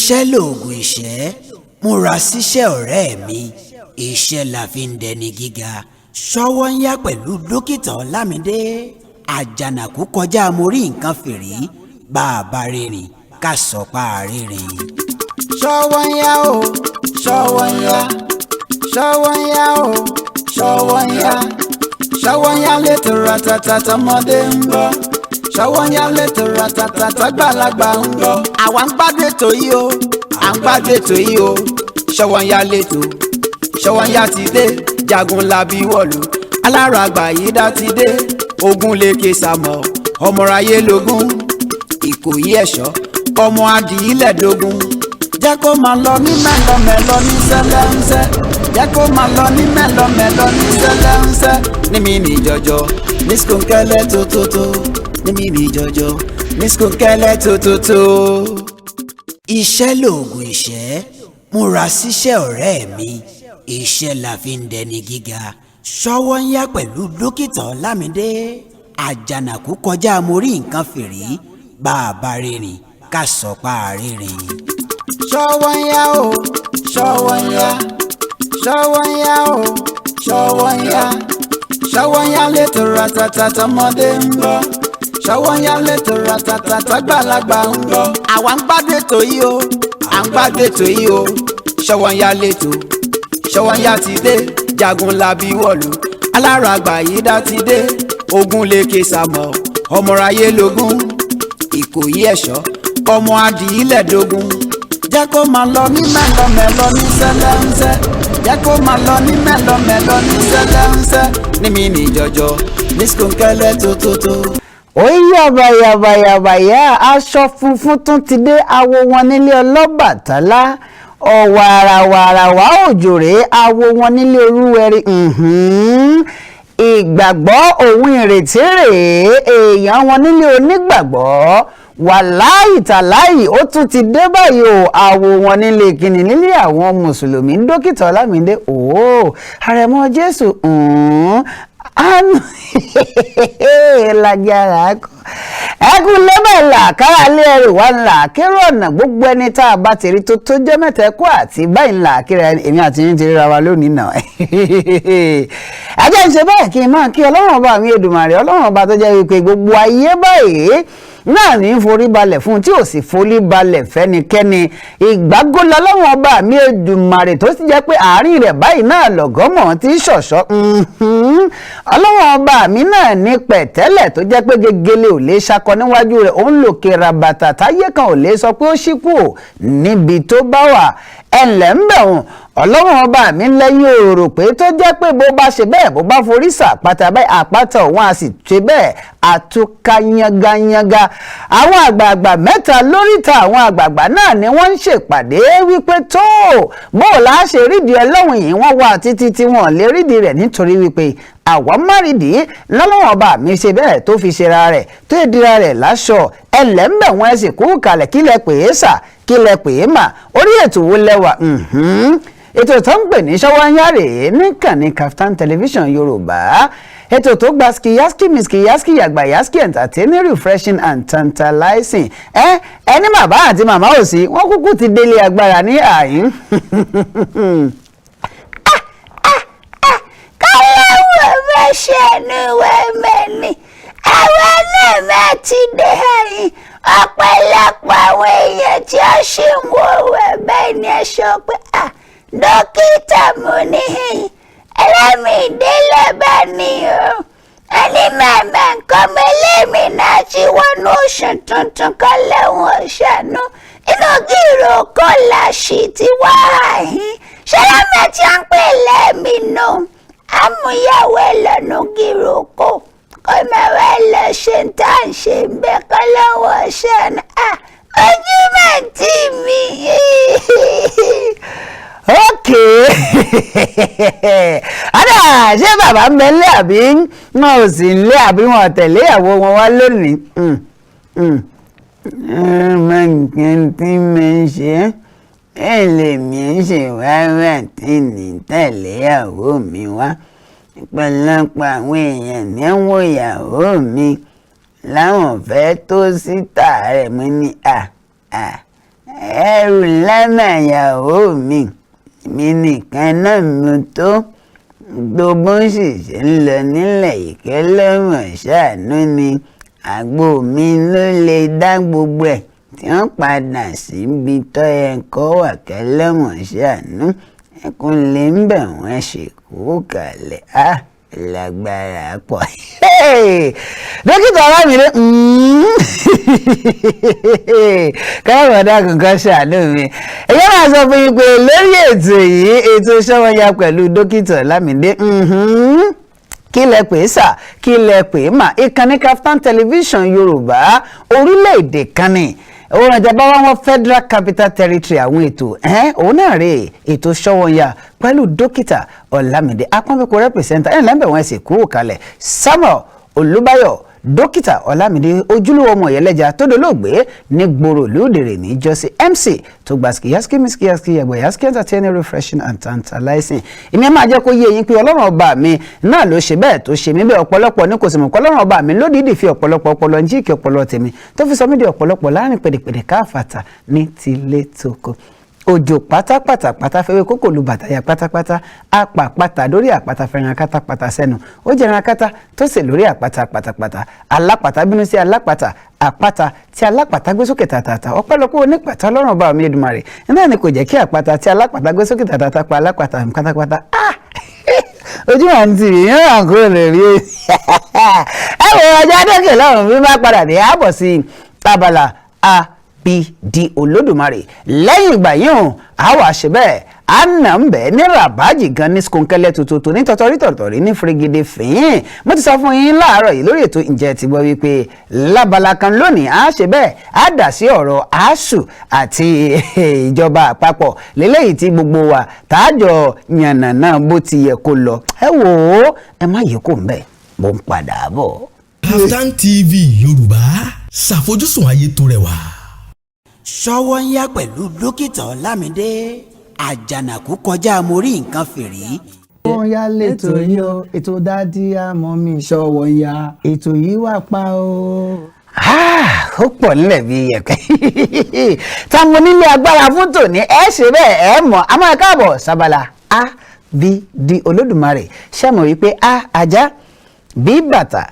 Iṣẹ́ lòògùn ìṣẹ́, múra síṣẹ́ ọ̀rẹ́ mi, iṣẹ́ la fi ń dẹni gíga. Ṣọ́wọ́nyá pẹ̀lú dókítà Ọlámidé. Àjànàkú kọjá mo rí nǹkan fìrí, bá a bá rìnrìn ká sọ pa àrìnrìn. Ṣọ́wọ́nyá o, ṣọ́wọ́nyá, ṣọ́wọ́nyá o, ṣọ́wọ́nyá, ṣọ́wọ́nyá létò ratata tọmọdé ń gbọ́, ṣọ́wọ́nyá létò ratata tọgbàlagbà ń gbọ́. Àwa ń gbádùn ètò yìí o, à ń gbádùn ètò yìí o. Ṣọ́wọ́nyá létò, Ṣọ́wọ́nyá ti dé, Jagunlabi wọ̀lú, alára àgbàyídá ti dé, ogun lèkè sàmọ̀, ọmọráyé lógún, Ìkòyí ẹ̀ṣọ́, ọmọ adìyílẹ̀ dógún. Jẹ́ kó máa lọ ní mẹ́lọmẹ́lọ ní sẹ́lẹ̀ńsẹ́, jẹ́ kó máa lọ ní mẹ́lọmẹ́lọ ní sẹ́lẹ̀ńsẹ́. Ní mi ní jọjọ, ní skunkẹ́lẹ́ tótótó, ní mi ní jọjọ, ní skunkẹ́lẹ́ tótótó. Iṣẹ́ lòògùn ìṣẹ́, múra síṣẹ́ ọ̀rẹ́ mi, iṣẹ́ la fi ń dẹni gíga. Ṣọ́wọ́nyá pẹ̀lú dókítà Ọlámidé. Àjànàkú kọjá mo rí nǹkan fìrí, bá a bá rìnrìn ká sọ pa àrìnrìn. Ṣọ́wọ́nyá o, ṣọ́wọ́nyá, ṣọ́wọ́nyá o, ṣọ́wọ́nyá, ṣọ́wọ́nyá létò ratata tọmọdé ń gbọ́, ṣọ́wọ́nyá létò ratata tọgbàlagbà ń gbọ́. Àwa ń gbádùn ètò yìí o, à ń gbádùn ètò yìí o. Ṣọ́wọ́nyá létò, Ṣọ́wọ́nyá ti dé, Jagunlabi wọ̀lú, alára àgbàyídá ti dé, ogun lèkè sàmọ̀, ọmọráyé lógún, Ìkòyí ẹ̀ṣọ́, ọmọ adìyílẹ̀ dógún. Jẹ́ kó máa lọ ní mẹ́lọmẹ́lọ ní sẹ́lẹ̀ńsẹ́, jẹ́ kó máa lọ ní mẹ́lọmẹ́lọ ní sẹ́lẹ̀ńsẹ́. Ní mi ní jọjọ, ní skunkẹ́lẹ́ tótótó. Ó yàbàyàbàyàbàyà, aṣọ funfun tún ti dé, awo wọn nílé Ọlọ́bàtálá. Ọ̀wàràwàràwà òjò rèé, awo wọn nílé Olúwẹ̀rí. Ìgbàgbọ́ òun ìrètí rèé, èèyàn wọn nílé onígbàgbọ́. Wàláì tàláì ó tún ti dé báyìí o, àwo wọn nílé kíni nílé àwọn mùsùlùmí. Dókítà Ọlámidé, àrẹ̀mọ Jésù àánú lágbára kọ. Ẹkún lẹ́bẹ̀là kára lé ẹrù wá ńlá kérò ọ̀nà gbogbo ẹni tá a bá ti rí tó jẹ́ mẹ́ta ẹ̀kọ́ àti báyìí ńlá kíra èmi àti yín ti ríra wa lónìí náà. Ajá ń ṣe báyìí kí n máa kí Ọlọ́run ọba mi Èdùmàrè, Ọlọ́run ọba tó jẹ́ wípé gbogbo ayé báyìí náà ní forí balẹ̀ fún tí ò sì forí balẹ̀ fẹ́nikẹ́ni. Ìgbàgọ́lá Ọlọ́run ọba mi Èdùmàrè tó sì jẹ́ pé àárín rẹ̀ báyìí náà lọ̀gọ́mọ̀ tí ṣọ̀ṣọ́. Ọlọ́run ọba mi náà ní pẹ̀tẹ́lẹ̀ tó jẹ́ pé gegele ò lè ṣakọ níwájú rẹ̀, òun lòkè rabata táyé kan ò lè sọ pé ó ṣí kúrò níbi tó bá wà. Ẹ̀lẹ́ ń bẹ̀ wọ̀n Ọlọ́run ọba mi lẹ́yìn òrò pé tó jẹ́ pé bó bá ṣe bẹ́ẹ̀ bó bá forí sàpáta báyìí àpáta òun a sì ṣe bẹ́ẹ̀ àtúkà yangayanga. Àwọn àgbààgbà mẹ́ta lóríta àwọn àgbààgbà náà ni wọ́n ń ṣèpàdé wípé tó bó la ṣe rídìí Ọlọ́run yìí wọ́n wá títí tí wọ́n lè rídìí rẹ̀ nítorí wípé àwọn márìdìí lọ́lọ́wọ́n ọba mi ṣe bẹ́ẹ̀ tó fi ṣera rẹ̀ tó ìdíra rẹ̀ láṣọ. Ẹ̀lẹ́ ń bẹ̀ wọ́n ẹ sì kú kalẹ̀ kílẹ̀ pè é sà kílẹ̀ pè é mà orí ètò wo lẹ́wà. Ètò tó ń pè ní Ṣọ́wọ́nyá rèé níkànnì KAFTAN TV Yorùbá. Ètò tó gba skiyaski miskiyaski yàgbàyaski entertaining refreshing and tantalizing. Ẹni bàbá àti màmá ò sí wọ́n kúkú ti délé agbára ní àyín. Káyọ̀wé fẹ́ ṣẹ̀nu wẹ́mẹ́ni àwọn náà máa ti dé àyín. Ọ̀pọ̀lọpọ̀ àwọn èèyàn tí ó ṣì ń wo wẹ̀ bẹ́ẹ̀ ni ẹ sọ pé dókítà mo ní Ọlámidé lọ́ba ni o. Ẹni màmá nǹkan mẹ́lẹ́mì náà ti wọnú oṣù tuntun kan lẹ́wọ̀n ṣàánú. Inú gírò kò láṣì ti wá àhín. Ṣọlámà tí wọ́n ń pè lẹ́mì nù. Àmúyàwó ẹ̀ lọ́nu gírò kò. Kó máa wá lọ ṣe ń tà ń ṣe ń bẹ́ kọ́ lọ́wọ́ ṣàánú. Ojú máa tì mí. Okay. Ada ṣé bàbá ń bẹ lé àbí wọn ò sì ń lé àbí wọn tẹ̀lé ìyàwó wọn wá lónìí. Ọmọ nǹkan tí mo ń ṣe ẹ lè mí ṣe wáwá tí ní tẹ̀lé ìyàwó mi wá. Ọ̀pọ̀lọpọ̀ àwọn èèyàn ní wò ìyàwó mi láwọn fẹ́ tó síta rẹ̀ mú ní ẹrù lámàyàwó mi nìkan náà mo tó gbogbo sì ṣe ń lọ nílẹ̀ ìkẹ́ lọ́mọ̀ ṣàánú ni àgbo mi ló lè dá gbogbo ẹ̀ tí wọ́n padà síbi tó yẹ kó wà kẹ́lẹ́mọ̀ ṣàánú ẹkún lè ń bẹ̀ wọ́n ṣèkú kalẹ̀ lágbára pọ̀. Dókítà Ọlámídé káwọn ọ̀dà kankan ṣàánú mi èyí máa sọ fún yín pé lórí ètò yìí ètò Sówónyá pẹ̀lú Dókítà Ọlámídé kí lẹ pè é sà kí lẹ pè é mà ìkànnì KAFTAN television Yorùbá orílẹ̀-èdè kan ni òun ìjọba wọn Federal Capital Territory àwọn ètò òun náà rèé ètò Sówónyá pẹ̀lú Dókítà Ọlámídé apọ́npẹ́kọ rẹ́pẹ̀sẹ̀ntà ẹ̀ lẹ́ńbẹ̀ wọn ẹ̀sìn kúrò kalẹ̀ Samuel Olúbáyọ̀ Dókítà Ọlámídé ojúlówó ọmọ ìyẹlẹ́jà tó dolóògbé ní gbòòrò lóòdèrè ní jọ́sí MC tó gba skiyaski miskiyaski ẹgbẹ́ yaski entertaining refreshing and tantalizing ìní máa jẹ́ kó yé yín pé ọlọ́run ọba mi náà ló ṣe bẹ́ẹ̀ tó ṣe mí bẹ́ẹ̀ ọ̀pọ̀lọpọ̀ ní kò sì mọ̀ pé ọlọ́run ọba mi lódìdí fi ọ̀pọ̀lọpọ̀ ọpọlọ ń jíìkì ọpọlọ tèmi tó fi sọ mí di ọ̀pọ̀lọpọ̀ láàrin pèdèpèdè káfàtà ní tilé toko òjò pátápátá fẹ́wé kókò lu bàtàyà pátápátá apàpàtà lórí àpáta fẹ́ràn akátapàtà sẹ́nu ó jẹran akátá tó sì lórí àpáta pátápátá alápàtà bínú sí alápàtà àpáta tí alápàtà gbé sókè tàtàtà ọpẹ́lọpẹ́ onípàtà ọlọ́run ọba mi Èdùmàrè náà ni kò jẹ́ kí àpáta tí alápàtà gbé sókè tàtàtà pa alápàtà pátápátá ojú à ń tì í yín hàn kúrò lè rí ẹ wò ọjọ́ adókè lọ́rùn bí má padà dé àbọ̀ sí abala di Olódùmarè lẹ́yìn ìgbà yìí àwọn àṣebẹ́ àná ń bẹ̀ ní ràbájì gan ní skunkẹ́lẹ́ tuntun ní tọ̀tọ̀rí ní fìrìgìdì fìyìn mo ti sọ fún yín láàárọ̀ yìí lórí ètò ǹjẹ́ ti gbọ́ wípé lábala kan lónìí àṣebẹ́ àdà sí ọ̀rọ̀ ASUU àti ìjọba àpapọ̀ lélẹ́yìí tí gbogbo wa tààjọ yànnà náà bó ti yẹ kó lọ ẹ wò ó ẹ má yẹ kó ń bẹ̀ mo ń padà bọ̀. KAFTAN TV Yorùbá ṣàfojúsùn ayé tó rẹwà. Sówónyá pẹ̀lú Dókítà Ọlámídé àjànàkú kọjá mo rí nǹkan fìrí. Sówónyá lẹ́tọ̀ yìí o ètò dádì àmọ́ mi Sówónyá ètò yìí wà pa o. ó pọ̀ nílẹ̀ bí yẹ̀kẹ́ táwọn onílé agbára fún tòní ẹ ṣe bẹ́ẹ̀ ẹ mọ̀ a máa káàbọ̀ sábàlá di Olódùmarè ṣàmọ̀ wípé ajá B bàtà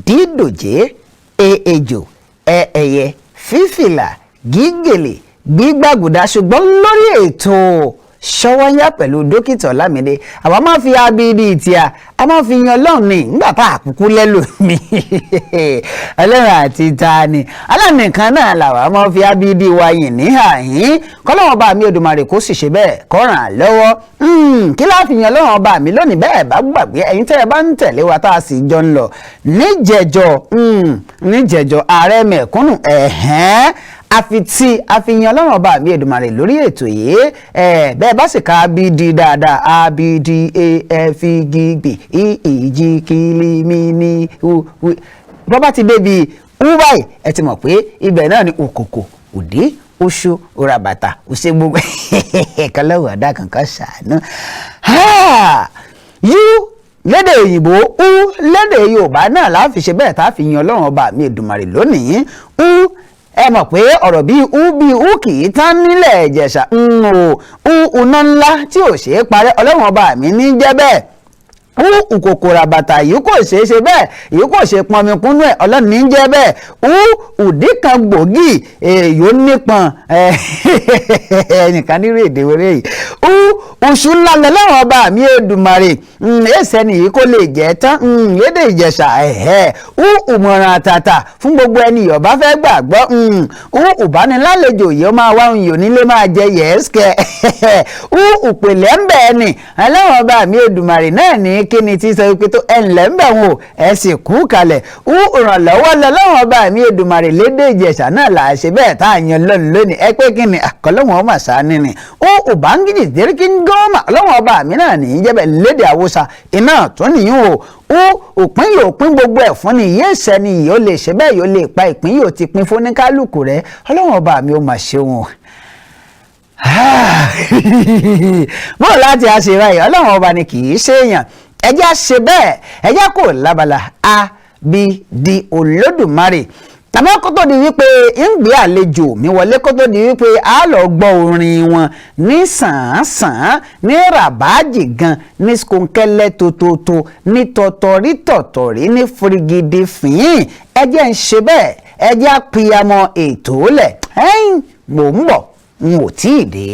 D dòjé ejò ẹyẹ fífìlà gígèlè gbígbàgùdà ṣùgbọ́n lórí ètò Sówónyá pẹ̀lú Dókítà Ọlámídé àwa máa fi abidi ìtìá a máa fi yan Ọlọ́run ní nígbà tá àkúkú lẹ́lòmí Ọlọ́run àti ta ni alánìkan náà làwa máa fi abidi wa yìn ní àyín kọ́lọ́wọ́n bá mi Èdùmàrè kó sì ṣe bẹ́ẹ̀ kó ràn án lọ́wọ́ kí láà fi yan Ọlọ́run bá mi lónìí bẹ́ẹ̀ bá gbàgbé ẹ̀yin tẹ́ ẹ bá ń tẹ̀lé wa tá a sì jọ ń lọ níjẹ̀jọ ààrẹ mẹ̀kúnnù àfihàn Ọlọ́run ọba mi Èdùmàrè lórí ètò yìí bẹ́ẹ̀ bá sì ka abidi dáadáa abidi efigigbi ìjì kìlímìnì bọ́bá ti débi wúbáì ẹ ti mọ̀ pé ibẹ̀ náà ni òkòkò òdí oṣù òràbàtà òṣè gbogbo kọlọ́wọ́ ọ̀dà kankan ṣàánú lédè òyìnbó lédè Yorùbá náà láfi ṣe bẹ́ẹ̀ tá a fi yan Ọlọ́run ọba mi Èdùmàrè lónìí ẹ mọ̀ pé ọ̀rọ̀ bíi kì í tán nílẹ̀ Ìjẹ̀ṣà uná ńlá tí ò ṣeé parẹ́ Ọlọ́run ọba mi ní jẹ́ bẹ́ẹ̀ kòkòrò àbàtà yìí kò ṣeé ṣe bẹ́ẹ̀ yìí kò ṣe pọnmi kúnnú ẹ̀ Ọlọ́run ní jẹ́ bẹ́ẹ̀ òdì kan gbòógì èyí ó nípọn ẹnìkan nírú èdè wẹrẹ yìí oṣù ńlá lọ́wọ́ ọba mi Èdùmàrè ẹsẹ̀ nìyí kó lè jẹ́ tán lédè Ìjẹ̀ṣà ìmọ̀ràn àtàtà fún gbogbo ẹni yọ̀bá fẹ́ gbàgbọ́ ìbánilálejò yìí ó máa wá òyìn onílé máa jẹ yẹ́sìkẹ́ ìpèlẹ́ ń bẹ̀ ni ọlọ́wọ́ ọba mi Èdùmàrè náà ní kíni tí sọ pé tó ẹnlẹ́ ń bẹ̀ wọn ẹ sì kú kalẹ̀ ìrànlọ́wọ́ lọ́wọ́ ọba mi Èdùmàrè lédè Ìjẹ̀ṣà náà là á ṣe bẹ́ẹ̀ tá à yan lọ́nù lónìí ẹ pé kíni àkọlọ́wọ́n ọmọ sáni ni ìbángíjì dẹ́rẹ́kín gọ́ọ̀mà ọlọ́wọ́n ọba mi náà ní í jẹ́bẹ̀ lédè Haúsá iná tó nìyí òpin yóò pín gbogbo ẹ̀ fún ni ìyé ìṣẹ́ ni yóò lè ṣe bẹ́ẹ̀ yóò lè pa ìpín yóò ti pín fún ní kálukú rẹ̀ ọlọ́wọ́n ọba mi ó mà ṣe wọn. bóò láti àṣírà yìí ọlọ́wọ́n ọba ni kì í ṣèèyàn ẹjẹ́ ṣe bẹ́ẹ̀ ẹjẹ́ kò lábala abidi Olódùmarè tàbí kó tó di wípé ń gbé àlejò mi wọlé kó tó di wípé a lọ gbọ́ orin wọn ní sàn-án ní ràbájì gan ní skunkẹ́lẹ́ tótótó ní tọ̀tọ̀rí ní firigidi fìyín ẹ jẹ́ ń ṣe bẹ́ẹ̀ ẹ jẹ́ àpìyàmọ́ ètò lẹ̀ mò ń bọ̀ n ò tí ì dé.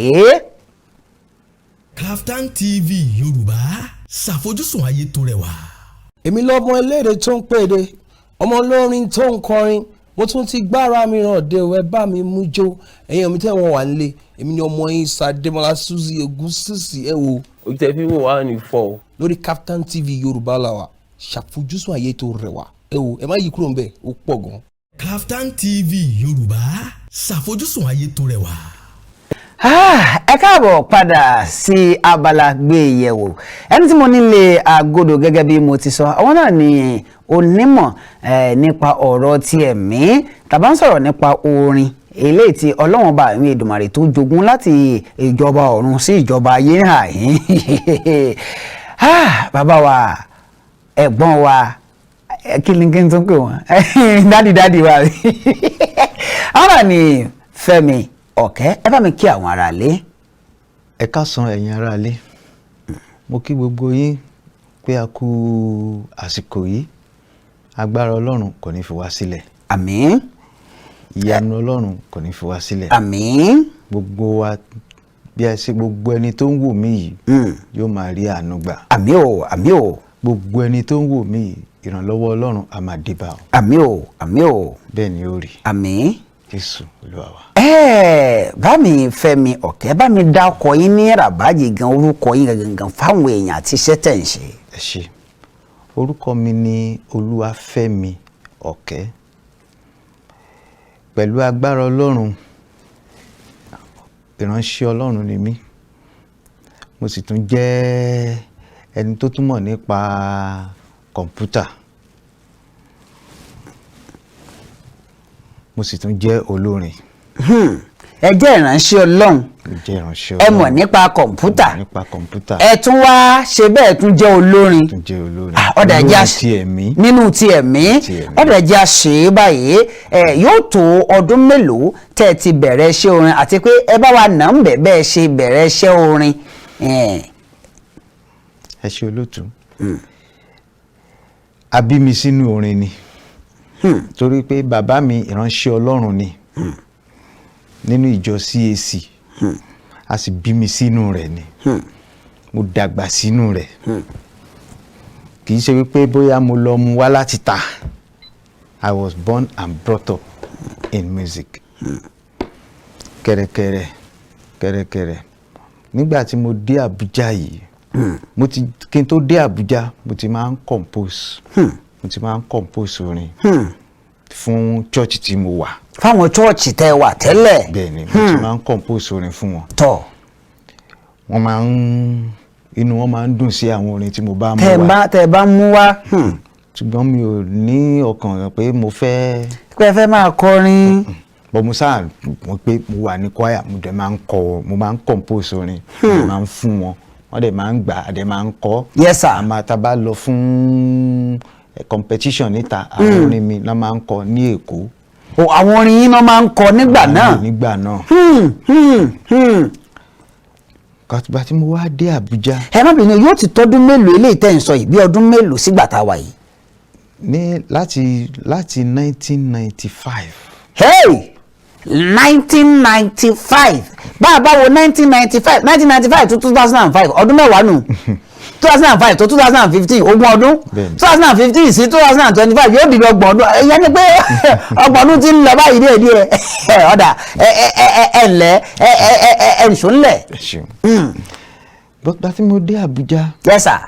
KAFTAN TV Yorùbá ṣàfojúsùn ayé tó rẹwà. èmi lọ́mọ elédè tó ń pèdè ọmọ olórin tó ń kọrin mo tún ti gbára mi ràn dé ẹ bá mi mú jó ẹ̀yin mi tẹ́ wọn wà nílé èmi ni ọmọ yín Sàdémọ́lá Suzy Ògúnsìsì ẹ wo ojú tẹ fi wò wá ní fọ́ o lórí KAFTAN TV Yorùbá la wà ṣàfojúsùn ayé tó rẹwà ẹ wo ẹ má yí kúrò ń bẹ̀ ó pọ̀ gan. KAFTAN TV Yorùbá ṣàfojúsùn ayé tó rẹwà. ẹ káàbọ̀ padà sí abala gbé ìyẹ̀wò ẹni tí mo nílé agodo gẹ́gẹ́ bí mo ti sọ àwọn náà ni onímọ̀ nípa ọ̀rọ̀ ti ẹ̀mí tàbá ń sọ̀rọ̀ nípa orin eléyìí tí Ọlọ́run bá àwọn Èdùmàrè tó jogún láti ìjọba ọ̀run sí ìjọba ayé àyín bàbá wa ẹ̀gbọ́n wa kí ni tó ń pè wọ́n dádì wa àwọn náà ni Fẹ́mi Ọ Kẹ ẹ bá mi kí àwọn ará ilé. ẹ káàsán ẹ̀yin ará ilé mo kí gbogbo yín pé a kú àsìkò yìí agbára Ọlọ́run kò ní fi wá sílẹ̀. àmín. ìyanu Ọlọ́run kò ní fi wá sílẹ̀. àmín. gbogbo wa bí a ṣe gbogbo ẹni tó ń wò mí yìí yóò máa rí àánú gbà. àmín o àmín o. gbogbo ẹni tó ń wò mí yìí ìrànlọ́wọ́ Ọlọ́run a máa dé bá o. àmín o àmín o. bẹ́ẹ̀ ni ó rí. àmín. Jésù Olúwa wa. bá mi Fẹ́mi Ọ Kẹ bá mi dá ọkọ yín ní ràbájì gan orúkọ yín gangan fáwọn èèyàn àti iṣẹ́ tẹ̀ ń ṣe. ẹ ṣé orúkọ mi ni Olúwafẹ́mi Ọ Kẹ pẹ̀lú agbára Ọlọ́run ìránṣẹ́ Ọlọ́run ni mí mo sì tún jẹ́ ẹni tó túmọ̀ nípa kọ̀ǹpútà mo sì tún jẹ́ olórin. ẹ jẹ́ ìránṣẹ́ Ọlọ́run ẹ mọ̀ nípa kọ̀ǹpútà ẹ tún wá ṣe bẹ́ẹ̀ tún jẹ́ olórin ọ̀dà ẹ̀jẹ̀ nínú ti ẹ̀mí ọ̀dà ẹ̀jẹ̀ ṣe é báyìí yóò tó ọdún mélòó tẹ́ ẹ ti bẹ̀rẹ̀ iṣẹ́ orin àti pé ẹ bá wa nà ń bẹ̀ bẹ́ẹ̀ ṣe bẹ̀rẹ̀ iṣẹ́ orin. ẹ ṣé olóòtú a bí mi sínú orin ni torí pé bàbá mi ìránṣẹ́ Ọlọ́run ni nínú ìjọ CAC a sì bí mi sínú rẹ̀ ni mo dàgbà sínú rẹ̀ kì í ṣe wípé bóyá mo lọ mú wá láti ta I was born and brought up in music kẹ̀rẹ̀kẹ̀rẹ̀ nígbà tí mo dé Àbújá yìí kí n tó dé Àbújá mo ti máa ń compose orin fún church tí mo wà. fáwọn church tẹ́ wà tẹ́lẹ̀. bẹ́ẹ̀ni mo ti máa ń compose orin fún wọn. tọ́ inú wọn máa ń dùn sí àwọn orin tí mo bá mú wá. tẹ́ bá mú wá. ṣùgbọ́n mi ò ní ọkàn pé mo fẹ́. pé ẹ fẹ́ máa kọrin. bọ́ mo sáà mọ̀ pé mo wà ní choir mo máa ń compose orin mo máa ń fún wọn wọ́n dẹ̀ máa ń gbà á dẹ̀ máa ń kọ́. yes sir. àmọ́ tá a bá lọ fún competition níta àwọn orin mi náà máa ń kọ ní Èkó. àwọn orin yín náà máa ń kọ nígbà náà. nígbà náà. kàtúbà tí mo wá dé Àbújá. ẹ má bínú yóò ti tọ́dún mélòó eléyìí tẹ́ ń sọ yìí bí ọdún mélòó sígbà tá a wà yìí. ní láti 1995. hey 1995 bá a bá wo 1995 to 2005 ọdún mẹ́wàá nù 2005 to 2015 ogún ọdún 2015 sí 2025 yóò di ọgbọ̀n ọdún ìyẹn ni pé ọgbọ̀n ọdún ti ń lọ báyìí díẹ̀ ọ̀dà ẹ̀ ǹṣó ńlẹ̀. gbọ́dọ̀ tí mo dé Àbújá. yes sir.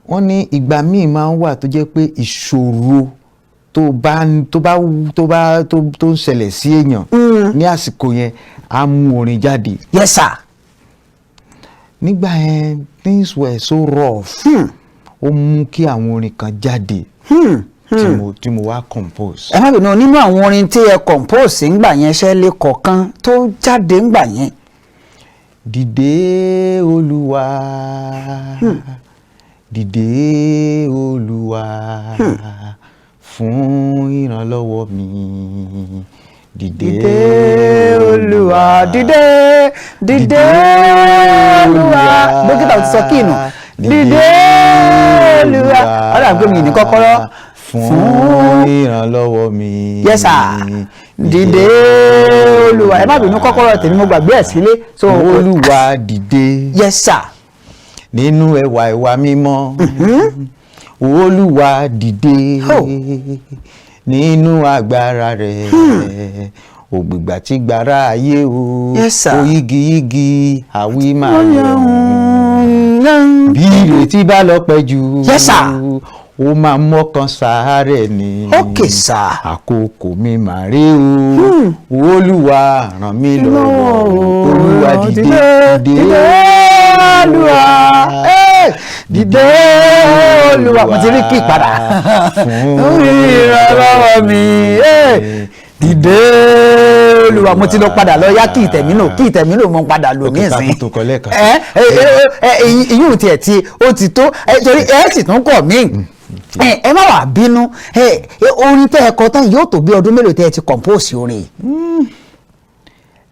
wọ́n ní ìgbà míì máa ń wà tó jẹ́ pé ìṣòro tó ń ṣẹlẹ̀ sí èèyàn ní àsìkò yẹn á mú orin jáde. yes sir. nígbà yẹn things were so rough ó mú kí àwọn orin kan jáde tí mo wá compose. ẹ má bínú nínú àwọn orin tí ẹ compose ńgbà yẹn ṣe lè kọ̀ọ̀kan tó jáde ńgbà yẹn. dìde Olúwa dìde Olúwa fún ìrànlọ́wọ́ mi. Dìde Olúwa, dìde Olúwa. Dókítà ò ti sọ kí nù. Dìde Olúwa. Ọ̀rọ̀ àgbẹ̀ mi ní kọ́kọ́rọ́. Fún ìrànlọ́wọ́ mi. Yes sir. Dìde Olúwa. Ẹ má bínú, kọ́kọ́rọ́ tèmi mo gbàgbé ẹ̀ sílé. So Olúwa dìde. Yes sir. Nínú ẹwà ìwà mímọ́. Olúwa dìde. Nínú agbára rẹ̀. Ògbìgbà tí gbàrà ayé o. Yes sir. Oyígiyígi àwí máa yọ̀. Bí ìrètí bá lọ pẹ́ jù. Yes sir. Ó máa mọ́kàn sàárẹ̀ ni. Okay sir. Àkókò mi mà rí o. Olúwa ràn mí lọ́wọ́. Olúwa dìde. Olúwa. Dìde Olúwa. Mo ti rí kí padà. Fún ìrànlọ́wọ́ mi. Dìde Olúwa. Mo ti lọ padà lọ yá kí ìtẹ̀mínú mo padà lò ní ìsìn. Ìyún tiẹ̀ tí ó ti tó torí ẹ sì tún kọ̀ mí. Ẹ má wàá bínú, orin tẹ́ ẹ kọ tán yóò tó bí ọdún mélòó tẹ́ ẹ ti compose orin.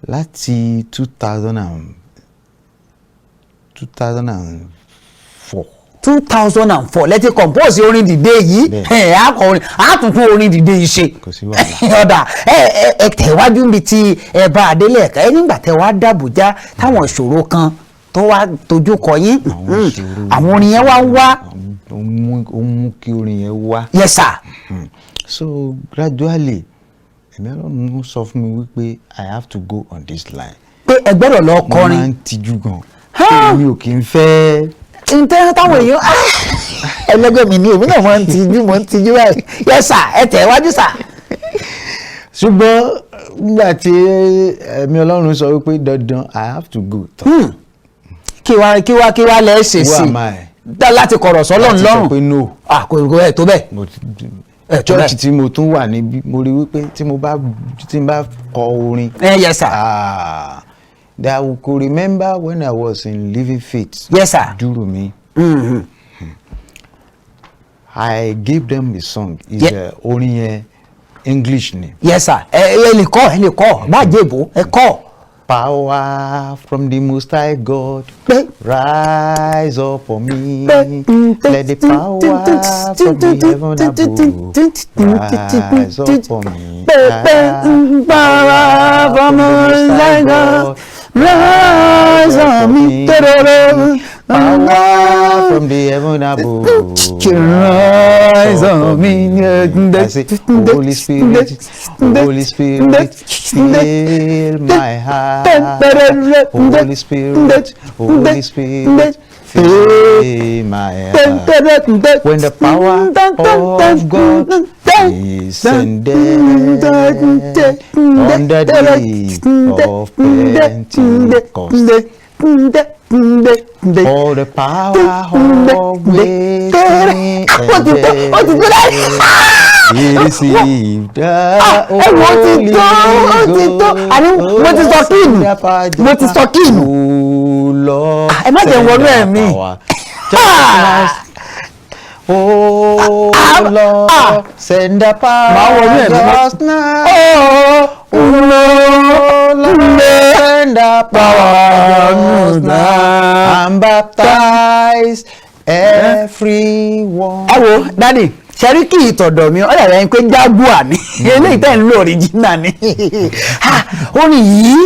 Láti 2004 lẹ́tí compose orin dìde yìí. Àtúntún orin dìde yìí ṣe. Kò sí wàhálà. Ọ̀dà ẹ tẹ̀wájú níbi tí ẹ bá adélé ẹ̀ka ẹ nígbà tẹ wá dàbújá táwọn ìṣòro kan tó wá tójú kọ yín. Àwọn orin yẹn wá ń wá. Ó mú kí orin yẹn wá. Yes sir. So gradually ẹ̀mí Ọlọ́run sọ fún mi wípé I have to go on this line. Pé ẹ gbọ́dọ̀ lọ kọrin. Mo máa ń tijú gan. Mi ò kì í fẹ́. Ǹtẹ́ táwọn èèyàn ẹlẹ́gbẹ́ mi ní èmi náà mo ń tijú báyìí. Yes sir, ẹ tẹ̀ wájú sir. Ṣùgbọ́n nígbà tí ẹ̀mí Ọlọ́run sọ wípé dandan I have to go. Kí wá lẹ́ ṣe sí láti kọ̀rọ̀ sọ́lọ́run lọ́rùn. Láti sọ pé no. Kò ẹ̀ tó bẹ́ẹ̀. Church tí mo tún wà níbí mo rí wípé tí n bá kọ orin. Yes sir. That I could remember when I was in Living Faith. Yes sir. Dúró mi. I gave them a song. Orin yẹn English ni. Yes sir. Ẹ lè kọ́ bá jèbó ẹ kọ́. Power from the Most High God, rise up for me. Let the power from the heaven above rise up for me. Power from the Most High God, rise on me. Power from the heaven above rise on me. I say, Holy Spirit, Holy Spirit, fill my heart. Holy Spirit, Holy Spirit, fill my heart. When the power of God descended on the day of Pentecost, all the power of waiting he received the Holy Ghost. Mo ti sọ kíìnù. Ẹ má jẹ́ wọnú ẹ̀mí. Oh Lord, send the power just now. Oh Lord, send the power just now. And baptize everyone. Ẹ wo dádì sẹ́ríkì ìtọ̀dọ̀ mi ọ̀dà rẹ̀ ń pé jágùà ni eléyìí tẹ̀ ń lo original ni. Orin yìí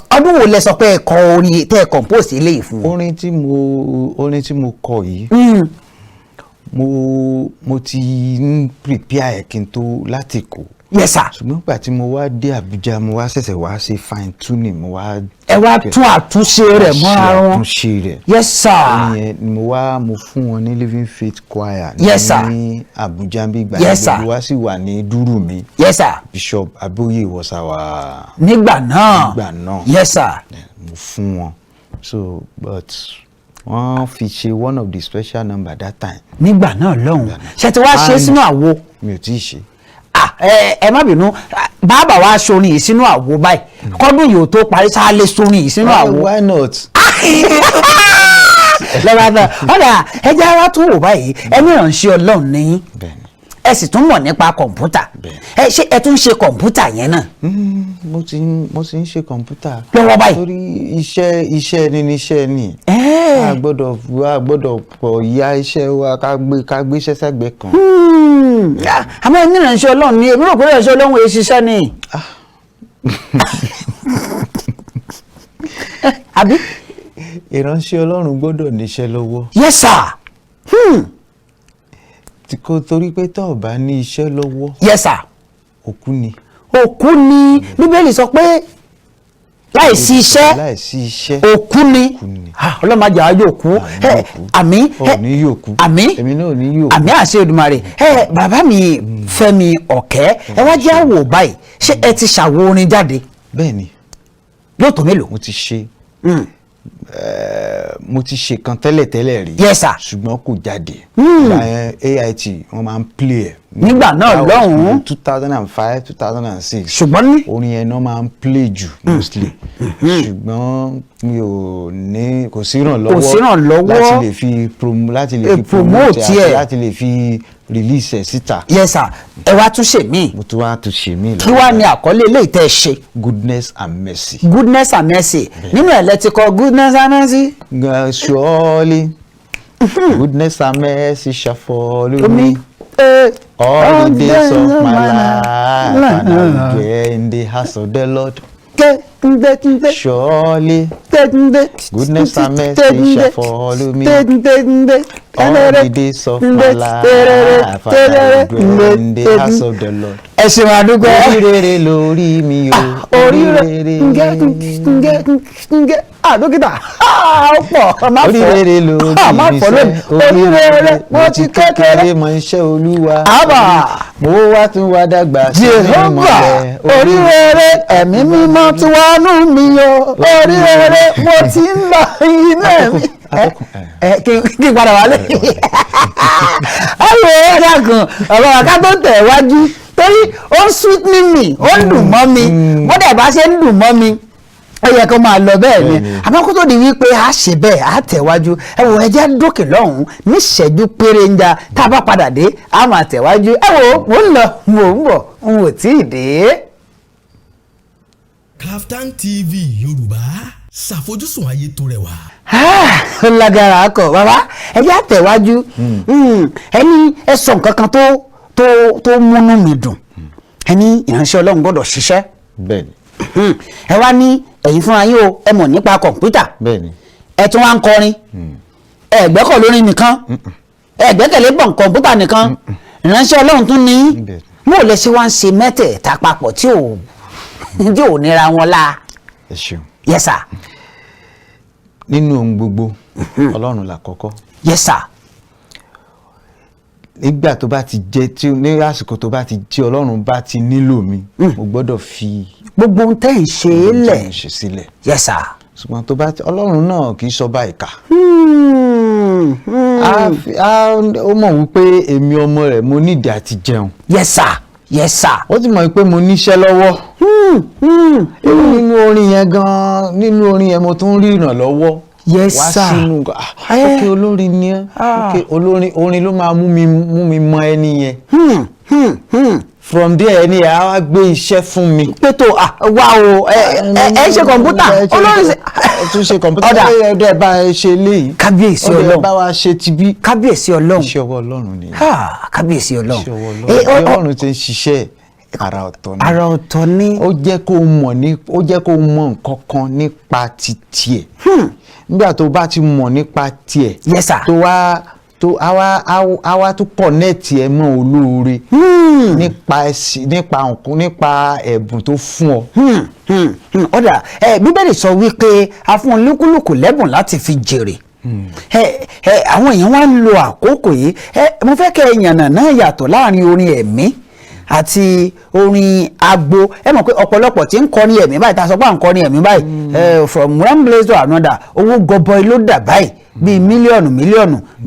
ọdún wo lẹ sọ pé ẹ kọ orin tẹ́ ẹ compose eléyìí fún. Orin tí mo kọ yìí. Mo ti ń prepare kí n tó láti kó. Yes sir. Ṣùgbọ́n nígbà tí mo wá dé Àbújá mo wá ṣẹ̀ṣẹ̀ wá ṣe fine tuning mo wá. Ẹ wá tún àtúnṣe rẹ̀ mọ́ ara wọn. Àtúnṣe rẹ̀. Yes sir. Ìyẹn ni mo fún wọn ní Living Faith Choir. Yes sir. Ní Àbújá bí gbà. Yes sir. Gbogbo wa sì wà ní dúró mi. Yes sir. Bishop Aboye was our. Nígbà náà. Yes sir. Mo fún wọn so but wọ́n fi ṣe one of the special number that time. Nígbà náà lọ́hùn ṣe ti wá ṣe sínú àwo. Mi ò tí ì ṣe. Ẹ má bínú bàbá wa sorin yìí sínú àwo báyìí kọ́dún yìí ò tó parí sáà lè sorin yìí sínú àwo. Why not? Lọ́wọ́ náà ọ̀dà ẹja ara tún wò báyìí ẹni ìránṣẹ́ Ọlọ́run ní ẹ sì tún mọ̀ nípa kọ̀ǹpútà ṣé ẹ tún ṣe kọ̀ǹpútà yẹn náà. mo ti ń ṣe kọ̀ǹpútà lọ́wọ́ báyìí. torí iṣẹ́ ni a gbọ́dọ̀ pọ̀ ya iṣẹ́ wa ká gbé iṣẹ́ sẹ́gbẹ̀ẹ́ kan. àmọ́ ẹni ìránṣẹ́ Ọlọ́run ni èmi rò pé ìránṣẹ́ Ọlọ́run èyí ṣiṣẹ́ ni. àbí. ìránṣẹ́ Ọlọ́run gbọ́dọ̀ níṣẹ́ lọ́wọ́. yes sir. torí pé tó o bá ní iṣẹ́ lọ́wọ́. yes sir. òkú ni. òkú ni Bíbélì sọ pé láìsí iṣẹ́ òkú ni ọlọ́mọdé àjò òkú àmì èmi náà ò ní yòókù àmì àṣẹ Èdùmàrè bàbá mi Fẹ́mi Ọ̀kẹ́ ẹ wá jẹ́ àwò báyìí ṣé ẹ ti ṣàwo orin jáde. bẹ́ẹ̀ni. yóò tó mélòó. mo ti ṣe kan tẹ́lẹ̀ rí. yes sir. ṣùgbọ́n kò jáde. AIT wọ́n máa ń play ẹ̀. nígbà náà lọ́hùn-ún. 2005 2006. ṣùgbọ́n ní. orin yẹn náà máa ń play jù mostly. ṣùgbọ́n mi ò ní kò sí ìrànlọ́wọ́ láti lè fi promote ẹ̀ láti lè fi release ẹ̀ síta. yes sir. ẹ wá tún ṣe mí. mo tún wá tún ṣe mí. kí wàá ní àkọlé eléyìí tẹ́ ẹ ṣe. goodness and mercy. goodness and mercy. nínú ẹ̀ lẹ ti kọ goodness and mercy. surely goodness and mercy shall follow me. All the days of my life, and I will dwell in the house of the Lord. Surely, goodness and mercy shall follow me. All the days of my life, and I will dwell in the house of the Lord. Ẹ ṣe máa dúpẹ́. Oríire lórí mi o. Oríire dókítà ó pọ̀ má fọ́ oríire lórí mi sẹ́ oríire mo ti kékeré mọ iṣẹ́ Olúwa àbà mo wá tún wá dàgbà sí Jèhófà oríire ẹ̀mí mímọ́ tí wàá nù mí o oríire mo ti ń lọ inú ẹ̀mí kí n padà wálé ayò ẹ̀dàgùn ọ̀rọ̀ àká tó tẹ̀ wájú torí ó ń sweeten mi ó ń dùn mọ́ mi bọ́dẹ̀ bá ṣe ń dùn mọ́ mi ó yẹ kó máa lọ bẹ́ẹ̀ ni àmọ́ kó tó di wípé a ṣe bẹ́ẹ̀ a tẹ̀wájú ẹ wò ẹ jẹ́ dókè lọ́hùn-ún níṣẹ́jú péré ń ja tá a bá padà dé a máa tẹ̀wájú ẹ wò mò ń lọ mò ń bọ̀ n ò tí ì dé. KAFTAN TV Yorùbá ṣàfojúsùn ayé tó rẹwà. ó lágara akọ bàbá ẹ jẹ́ àtẹ̀wájú ẹni ẹ sọ nǹkan kan tó múnú mi dùn ẹni ìránṣẹ́ Ọlọ́run gbọ́dọ̀ ṣiṣẹ́. bẹ́ẹ̀ni. ẹ wá ní ẹ̀yin fúnra yín o ẹ mọ̀ nípa kọ̀ǹpútà. bẹ́ẹ̀ni. ẹ tún wá ń kọrin ẹ gbẹ́kọ̀ lórí nìkan ẹ gbẹ́kẹ̀lé gbọ̀n kọ̀ǹpútà nìkan ìránṣẹ́ Ọlọ́run tún ní mo lè ṣe wá ń ṣe mẹ́tẹ̀ẹ̀ta papọ̀ tí ò nira wọn la. ẹ ṣeun. yes sir. nínú ohun gbogbo Ọlọ́run là kọ́kọ́. yes sir. nígbà tó bá ti jẹ́ tí ní àsìkò tó bá ti jẹ́ Ọlọ́run bá ti nílò mi mo gbọ́dọ̀ fi gbogbo ohun tẹ́ ń ṣe é lẹ̀ sílẹ̀. yes sir. ṣùgbọ́n tó bá ti Ọlọ́run náà kì í sọba ìkà. ó mọ̀ wípé èmi ọmọ rẹ̀ mo nídìí àti jẹun. yes sir. yes sir. ó ti mọ̀ wípé mo níṣẹ́ lọ́wọ́. nínú orin yẹn gan-an nínú orin yẹn mo tún rí ìrànlọ́wọ́. yes sir. wá sínú òkè olórin ni ẹ òkè olórin orin ló máa mú mi mọ ẹni yẹn. from there ẹni yẹn á wá gbé iṣẹ́ fún mi. pétò wá o ẹ ṣe kọ̀ǹpútà olórin ṣe. tún ṣe kọ̀ǹpútà ọ̀dà ẹ̀ bá ẹ ṣe léyìí. kábíyèsí Ọlọ́run ọ̀dà ẹ̀ bá wa ṣe ti bí. kábíyèsí Ọlọ́run iṣẹ́ ọwọ́ Ọlọ́run ni. kábíyèsí Ọlọ́run. iṣẹ́ ọwọ́ Ọlọ́run ti ń ṣiṣẹ́ ara ọ̀tọ̀ ni. ara ọ̀tọ̀ ni. ó jẹ́ kó mọ̀ nǹkan kan nípa ti tiẹ̀. nígbà tó bá ti mọ̀ nípa tiẹ̀. yes sir. tó àwa tó connect ẹ mọ́ olóore. nípa ẹ̀bùn tó fún ọ. ọ̀dà Bíbélì sọ wípé a fún olúkúlùkù lẹ́bùn láti fi jèrè. àwọn èèyàn wá ń lo àkókò yìí mo fẹ́ kẹ́ ẹ yànnà náà yàtọ̀ láàrin orin ẹ̀mí àti orin agbo ẹ mọ̀ pé ọ̀pọ̀lọpọ̀ tí ń kọrin ẹ̀mí báyìí tá a sọ pé à ń kọrin ẹ̀mí báyìí from one place to another owó gọbọi ló dà báyìí bíi mílíọ̀nù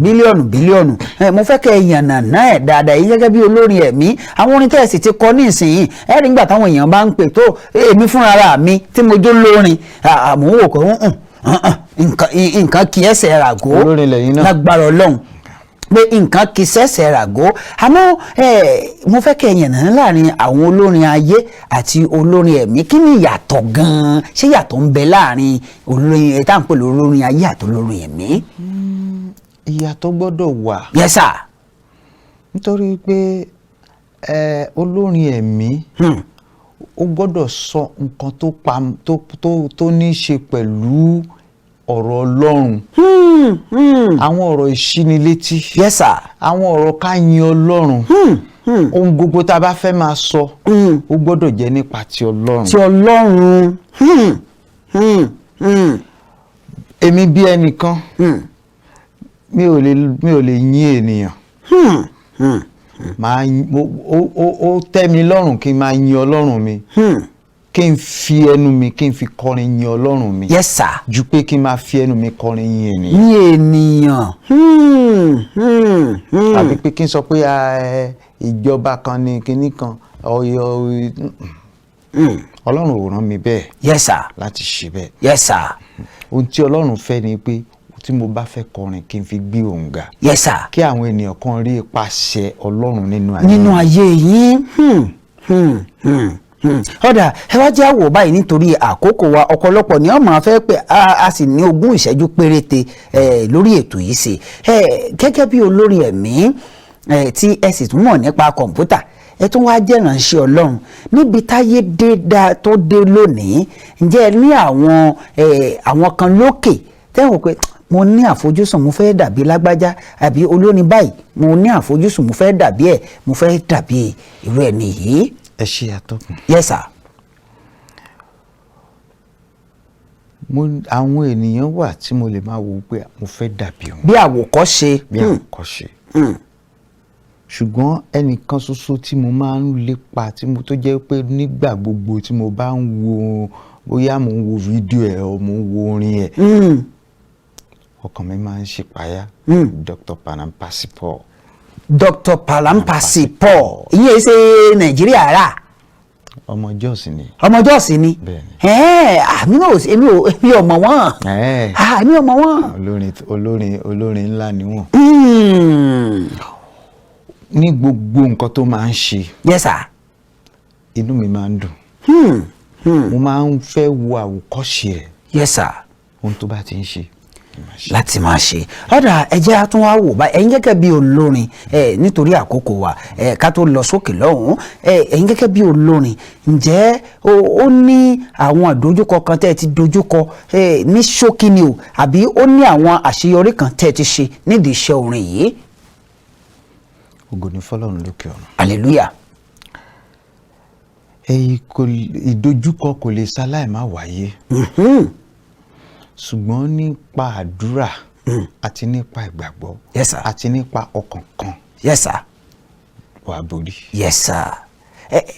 bílíọ̀nù mo fẹ́ kẹ́ ẹ yànnà náà ẹ̀ dáadáa yìí gẹ́gẹ́ bí olórin ẹ̀mí àwọn orin tẹ́ẹ̀sì ti kọ ní ìsinyìí ẹ rí nígbà táwọn èèyàn bá ń pè tó èmi fúnra mi tí mo jó lórin àmọ́ wò kọ́ nǹkan kì í ẹsẹ̀ ràgó lágbára Ọlọ́run pé nǹkan kì í ṣẹ̀ṣẹ̀ ràgó àmọ́ mo fẹ́ kẹ́ ẹ̀yàn náà láàrin àwọn olórin ayé àti olórin ẹ̀mí kí ni ìyàtọ̀ gan-an ṣé ìyàtọ̀ ń bẹ láàrin olórin tá à ń pè lórin ayé àti olórin ẹ̀mí. ìyàtọ̀ gbọ́dọ̀ wà. Yes sir. nítorí pé olórin ẹ̀mí ó gbọ́dọ̀ sọ nǹkan tó ní í ṣe pẹ̀lú ọ̀rọ̀ Ọlọ́run. àwọn ọ̀rọ̀ ìṣínilétí. Yes sir. àwọn ọ̀rọ̀ ká yin Ọlọ́run. ohun gbogbo tá a bá fẹ́ máa sọ ó gbọ́dọ̀ jẹ́ nípa ti Ọlọ́run. ti Ọlọ́run. èmi bí ẹnìkan mi ò lè yin ènìyàn. ó tẹ́ mi lọ́rùn kí n máa yin Ọlọ́run mi. kí n fi ẹnu mi kí n fi kọrin yin Ọlọ́run mi. Yes sir. ju pé kí n máa fi ẹnu mi kọrin yin ènìyàn. yin ènìyàn. àbí pé kí n sọ pé ìjọba kan ní kinní kan Ọlọ́run ò rán mi bẹ́ẹ̀. Yes sir. láti ṣe bẹ́ẹ̀. Yes sir. ohun tí Ọlọ́run fẹ́ ni pé tí mo bá fẹ́ kọrin kí n fi gbé òun ga. Yes sir. kí àwọn ènìyàn kan rí ipasẹ̀ Ọlọ́run nínú ayé yín. ọ̀dà ẹ wá jẹ́ àwò báyìí nítorí àkókò wa ọ̀pọ̀lọpọ̀ ni wọ́n máa fẹ́ pé a sì ní 20 ìṣẹ́jú péréte lórí ètò yìí ṣe gẹ́gẹ́ bí olórí ẹ̀mí tí ẹ sì tún mọ̀ nípa kọ̀ǹpútà ẹ tún wá jẹ́ ìránṣẹ́ Ọlọ́run níbi táyé tó dé lónìí ǹjẹ́ ẹ ní àwọn kan lókè tẹ́wọ̀n pé mo ní àfojúsùn mo fẹ́ dàbí lágbájá àbí olórin báyìí mo ní àfojúsùn mo fẹ́ dàbí ẹ̀ mo fẹ́ dàbí irú ẹni yìí. ẹ ṣe àtọkùn. Yes sir. àwọn ènìyàn wà tí mo lè máa wò pé mo fẹ́ dàbí wọn. bí àwòkọ́ṣe. bí àwòkọ́ṣe. ṣùgbọ́n ẹnìkan ṣoṣo tí mo máa ń lépa tó jẹ́ pé nígbà gbogbo tí mo bá ń wo bóyá mo ń wo fídíò ẹ̀ o mo ń wo orin ẹ̀ ọkàn mi máa ń ṣèpáyà. Dr. Palampasi Paul. Dr. Palampasi Paul ìyẹn ṣe Nàìjíríà rà. ọmọ Jọ́ọ̀sì ni. ọmọ Jọ́ọ̀sì ni. èmi ò mọ̀ wọ́n. èmi ò mọ̀ wọ́n. olórin ńlá ni wọ́n. ní gbogbo nǹkan tó máa ń ṣe. Yes sir. inú mi máa ń dùn. mo máa ń fẹ́ wo àwòkọ́ṣe ẹ̀. Yes sir. ohun tó bá ti ń ṣe láti máa ṣe ọ̀dà ẹjẹ́ àtúnwá wò bá ẹ̀yin gẹ́gẹ́ bí olórin nítorí àkókò wa ká tó lọ sókè lọ́hùn ẹ̀yin gẹ́gẹ́ bí olórin ǹjẹ́ ó ní àwọn àdójúkọ kan tẹ́ ẹ ti dojúkọ ní ṣókí ni o àbí ó ní àwọn àṣeyọrí kan tẹ́ ẹ ti ṣe nídìí iṣẹ́ orin yìí. ògo ni fọ́lọ́run lókè ọ̀run. hallelujah. ìdojúkọ kò lè ṣaláì má wáyé. ṣùgbọ́n nípa àdúrà àti nípa ìgbàgbọ́. Yes sir. àti nípa ọkàn kan. Yes sir. wàá borí. Yes sir.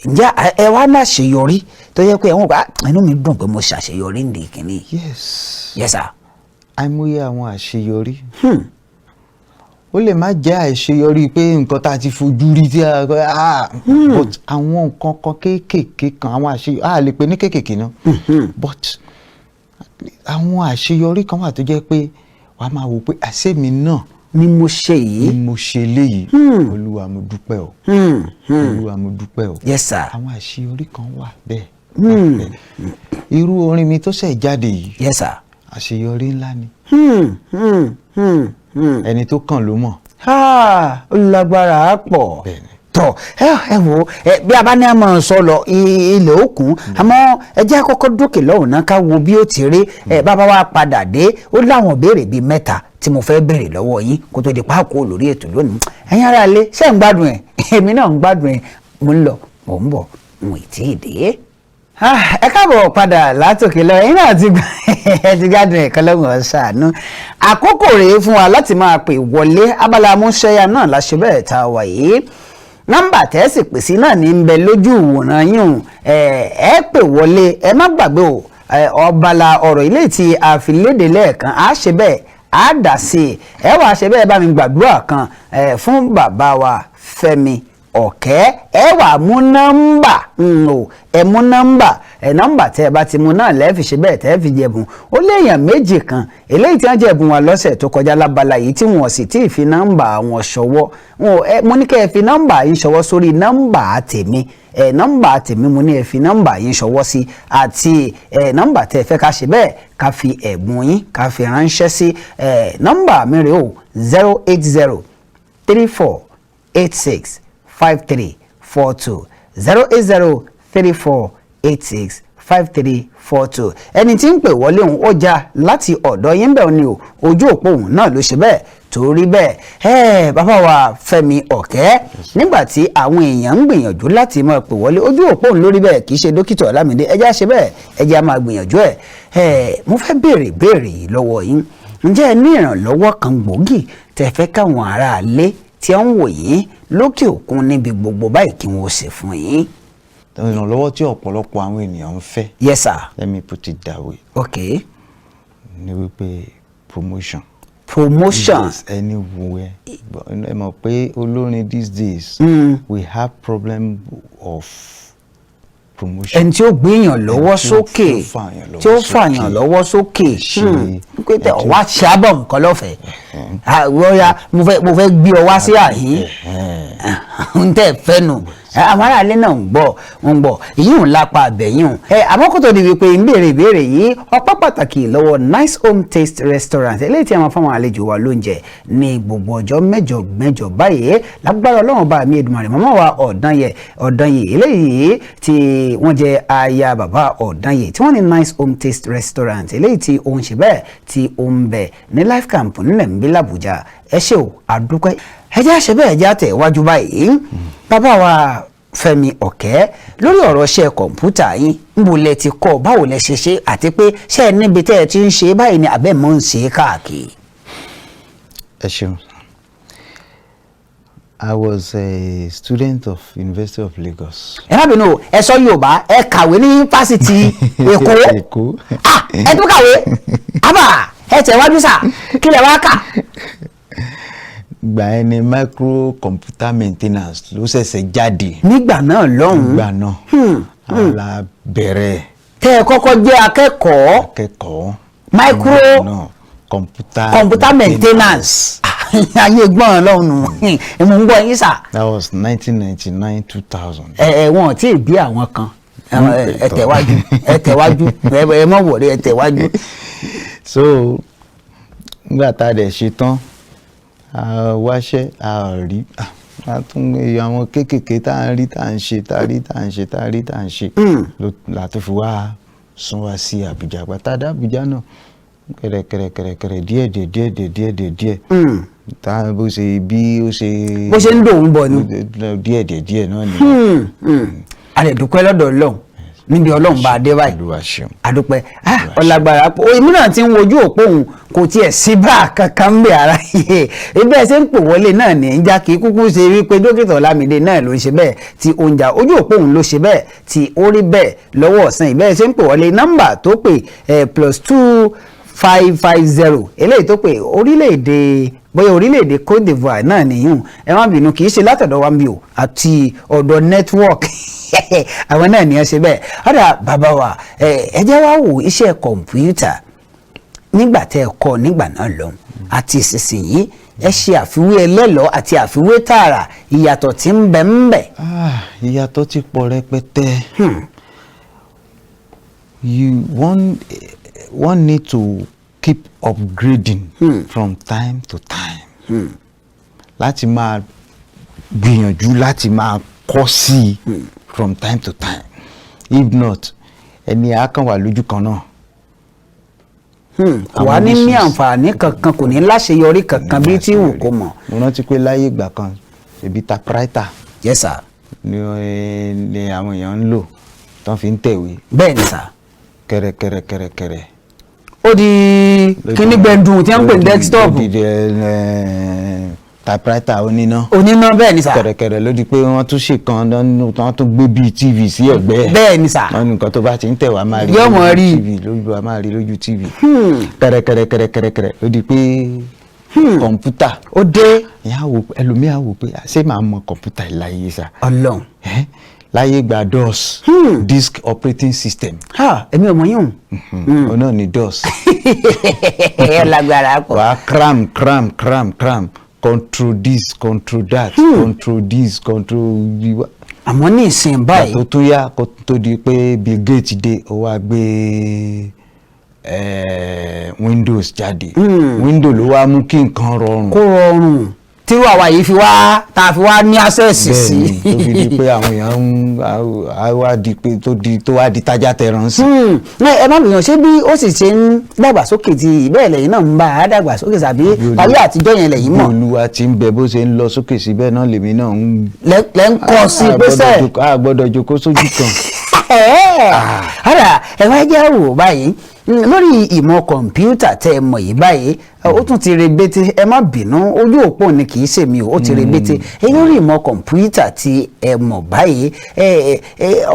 ǹjẹ́ ẹ wá ní àṣeyọrí tó yẹ pé ẹ̀wọ̀n bá inú mi dùn pé mo ṣàṣeyọrí ní ìkíní. Yes. Yes sir. àìmọye àwọn àṣeyọrí. ó lè má jẹ́ àṣeyọrí pé nǹkan tá a ti fojú rí tí but àwọn nǹkan kan kéékèèké kan àwọn àṣeyọrí a lè pè ní kéékèèké náà. but àwọn àṣeyọrí kan wà tó jẹ́ pé wàá máa wò pé àṣé mi náà ni mo ṣe yìí. ni mo ṣe léyìí. Olúwa mo dúpẹ́ o. Olúwa mo dúpẹ́ o. Yes sir. àwọn àṣeyọrí kan wà bẹ́ẹ̀. irú orin mi tó ṣẹ̀ jáde yìí. Yes sir. àṣeyọrí ńlá ni. ẹni tó kàn ló mọ̀. ó lágbára pọ̀. bẹ́ẹ̀ni. tọ ẹ wo bí a bá ní àmọ́ sọ lọ ilẹ̀ òkun àmọ́ ẹ jẹ́ àkọ́kọ́ dókè lọ́hùn náà ká wo bí ó ti rí bàbá wa padà dé ó láwọn béèrè bíi 3 tí mo fẹ́ béèrè lọ́wọ́ yín kó tó di páàkó lórí ètò lónìí ẹ̀yin ará ilé ṣé ń gbádùn ẹ̀ èmi náà ń gbádùn ẹ̀ mo ń lọ mo ń bọ̀ mo ì tí ì dé. ẹ káàbọ̀ padà látòkè lọ ẹ̀yin náà ti gbádùn ẹ̀kan lọ́wọ́ ṣàánú àkókò rèé fún wa láti máa pè wọlé abala amúṣẹ́yà náà láṣẹ bẹ́ẹ̀ tá a wà yìí nọ́mbà tẹ́sí pèsè náà ní ń bẹ lójú ìwòran yín ẹ pè wọlé ẹ má gbàgbé o ọ̀bàlà ọ̀rọ̀ ilé tí a fi léde lẹ́ẹ̀kan á ṣe bẹ́ẹ̀ á dà sí i ẹ wàá ṣe bẹ́ẹ̀ bá mi gbàdúrà kan fún bàbá wa Fẹ́mi Ọ Kẹ́ ẹ wàá mú nọ́mbà ẹ mú nọ́mbà nọ́mbà tẹ́ ẹ bá ti mú náà lẹ́ẹ̀fì ṣe bẹ́ẹ̀ tẹ́ ẹ fi jẹ̀bùn ó léèyàn méjì kan eléyìí tí wọ́n jẹ̀bùn wa lọ́sẹ̀ tó kọjá lábala yìí tí wọ́n sì tí ì fi nọ́mbà wọn ṣọwọ́ mo ní kẹ́ ẹ fi nọ́mbà yín ṣọwọ́ sórí nọ́mbà tèmi nọ́mbà tèmi mo ní ẹ fi nọ́mbà yín ṣọwọ́ sí àti nọ́mbà tẹ́ ẹ fẹ́ ká ṣe bẹ́ẹ̀ ká fi ẹ̀bùn yín ká fi ránṣẹ́ sí nọ́mbà mi rèé o 08034865342 08034865342 ẹni tí ń pè wọlé òun ó já láti ọ̀dọ̀ yín bẹ́ẹ̀ ni o ojú òpó òun náà ló ṣe bẹ́ẹ̀ torí bẹ́ẹ̀ bàbá wa Fẹ́mi Ọ Kẹ́ nígbà tí àwọn èèyàn ń gbìyànjú láti máa pè wọlé ojú òpó òun lórí bẹ́ẹ̀ kì í ṣe dókítà Ọlámídé ẹjẹ́ ṣe bẹ́ẹ̀ ẹjẹ́ máa gbìyànjú mo fẹ́ béèrè yìí lọ́wọ́ yín ǹjẹ́ ẹ ní ìrànlọ́wọ́ kan gbòógì tẹ́ fẹ́ káwọn aráalé tí ń wò yín lókè òkun níbi gbogbo báyìí kí wọ́n ṣe fún yín. ìrànlọ́wọ́ tí ọ̀pọ̀lọpọ̀ àwọn ènìyàn ń fẹ́. Yes sir. Let me put it that way. Okay. ní wípé promotion. Yes, anywhere. ẹ mọ̀ pé olórin these days we have problem of promotion. ẹni tí ó gbéyàn lọ́wọ́ sókè tí ó fàyàn lọ́wọ́ sókè pé tẹ ọ wá ṣe àbọ̀ nǹkan lọ́fẹ̀ẹ́ wọ́n mo fẹ́ gbé ọ wá sí àyín ń tẹ̀ fẹ́ nù àwọn aráàlú náà ń gbọ́ èyí ń lápá àbẹ̀yìn àmọ́ kó tó di wípé ń béèrè ìbéèrè yìí ọpẹ́ pàtàkì lọ́wọ́ Nice Home Taste Restaurant eléyìí tí a máa fáwọn àlejò wa lóúnjẹ ní gbogbo ọjọ́ mẹ́jọ báyìí lágbára Ọlọ́run bá mi Èdùmàrè màmá wa Ọ̀dànyè eléyìí tí wọ́n jẹ́ aya bàbá Ọ̀dànyè tí wọ́n ní Nice Home Taste Restaurant eléyìí tí ó ń ṣe bẹ́ẹ̀ tí ó ń bẹ ní Life Camp nílẹ̀ ń bí l'Àbújá ẹ ṣé o àdúpẹ́ ẹjẹ́ àṣẹ bẹ́ẹ̀ ẹjẹ́ àtẹ̀ wájú báyìí bàbá wa Fẹ́mi Ọ Kẹ́ lórí ọ̀rọ̀ iṣẹ́ kọ̀ǹpútà yín níbo lẹ ti kọ́ báwo lẹ ṣe ṣe àti pé ṣé ẹ níbi tẹ́ ẹ ti ń ṣe báyìí ni àbẹ́ mọ́ ń ṣe káàkiri. ẹ ṣeun. I was a student of University of Lagos. ẹ má bínú ẹ sọ Yorùbá ẹ kàwé ní fásitì Èkó ẹ tún kàwé àbá ẹ tẹ̀ wájú sà kí lẹ wá kà. Gbà ẹ ní microcomputer maintenance ló ṣẹ̀ṣẹ̀ jáde. nígbà náà lọ́hùn-ún. nígbà náà la bẹ̀rẹ̀. tẹ́ ẹ kọ́kọ́ jẹ́ akẹ́kọ̀ọ́. computer maintenance. ayé gbọ́n lọ́hùn-ún mo ń gbọ́ yín sà. That was 1999-2000. Wọn tí ì bí àwọn kan ẹ tẹ̀wájú ẹ mọ̀ wọ̀rẹ́ ẹ tẹ̀wájú. So nígbà tá a dẹ̀ ṣe tán a wáṣẹ́ a rí tún àwọn kéékèèké tá à ń rí tá à ń ṣe la tó fi wá sún wá sí Àbújá pátádà Àbújá náà kẹrẹkẹrẹ díẹ̀ tá bó ṣe ń dòun bọ̀ ni díẹ̀ náà ni. a lè dúpẹ́ lọ́dọ̀ Ọlọ́run níbi Ọlọ́run bá dé báyìí àdúpẹ́ ọlágbára èmi náà ti ń wojú òpó òun kò tiẹ̀ sí bá kankan ń bẹ ara yìí ebi ẹ ṣe ń pò wọlé náà ní ìjà kì í kúkú ṣe wípé dókítà Ọlámídé náà ló ń ṣe bẹ́ẹ̀ tí oúnjẹ ojú òpó òun ló ṣe bẹ́ẹ̀ tí ó rí bẹ́ẹ̀ lọ́wọ́ ọ̀sán ìbẹ́ẹ̀ ṣe ń pò wọlé nọ́mbà tó pè +2550 eléyìí tó pè bóyá orílẹ̀-èdè Côte d'Ivoire náà nìyún ẹ má bínú kì í ṣe látọ̀dọ̀ wa mi o àti ọ̀dọ̀ network àwọn náà ní ẹ ṣe bẹ́ẹ̀ ọ̀dà bàbá wa ẹ jẹ́ wá wò iṣẹ́ kọ̀ǹpútà nígbà tẹ́ ẹ kọ́ nígbà náà lọ́hùn àti ìsinsìnyí ẹ ṣe àfiwé ẹlẹ́lọ́ àti àfiwé tààrà ìyàtọ̀ tí ń bẹ ń bẹ. ìyàtọ̀ ti pọ̀ rẹpẹtẹ. One need to keep upgrading from time to time. Láti máa gbìyànjú láti máa kọ́ sí from time to time. If not, ẹni a kàn wà lójú kan náà. Wà ní àǹfààní kankan kò ní láṣeyọrí kankan bí tí wù kó mọ̀. Mo rántí pé láyé ìgbà kan ṣebí typewriter. Yes sir. Ni àwọn èèyàn ń lò tán fi ń tẹ̀wé. Bẹ́ẹ̀ ni sà. Kẹrẹkẹrẹ. Ó di kíní gbẹ̀ndùn tí wọ́n ń pè ní desktop. Ó di typewriter oníná. Bẹ́ẹ̀ ni sà. Kẹrẹkẹrẹ ló di pé wọ́n tún ṣe kan wọ́n tún gbé bíi TV sí ẹ̀gbẹ́. Bẹ́ẹ̀ ni sà. wọ́n ní nǹkan tó bá ti ń tẹ̀ wá máa rí lójú TV. Kẹrẹkẹrẹ ló di pé kọ̀ǹpútà. Ó dé. ẹlòmíà wò pé ṣé màá mọ kọ̀ǹpútà ìláyé sà. Ọlọ́run. láyé gba DOS disk operating system. èmi ò mọ̀ yín o náà ni DOS. ẹ lágbára pọ̀. wàá cram control this control that control this control. àmọ́ ní ìsìn báyìí. tó tún yá kó tó di pé Bill Gates dé ó wá gbé Windows jáde. Windows ló wá mú kí nǹkan rọrùn. kó rọrùn tírú àwa yìí fi wá tá a fi wá ní access sí. bẹ́ẹ̀ni tó fi di pé àwọn èèyàn wá di pé tó wá di tájà tẹran sí. ẹ má bìyàn ṣé bí ó sì ṣe ń dàgbàsókè ti ìbẹ́ẹ̀ lẹ́yìn náà ń bá a dàgbàsókè tàbí ayé àtijọ́ yẹn lẹ́yìn mọ̀. Olúwa ti ń bẹ bó ṣe ń lọ sókè sí bẹ́ẹ̀ náà lèmi náà ń. lẹ́ ń kọ́ sí gbèsè. a gbọ́dọ̀ jókòó sójú kan. ara ẹ wá jẹ́ wò báyìí lórí ìmọ̀ kọ̀ǹpútà tẹ́ ẹ mọ̀ yìí báyìí ó tún ti rebete ẹ má bínú ojú òpó ni kì í ṣe mi ó ti rebete lórí ìmọ̀ kọ̀ǹpútà tí ẹ mọ̀ báyìí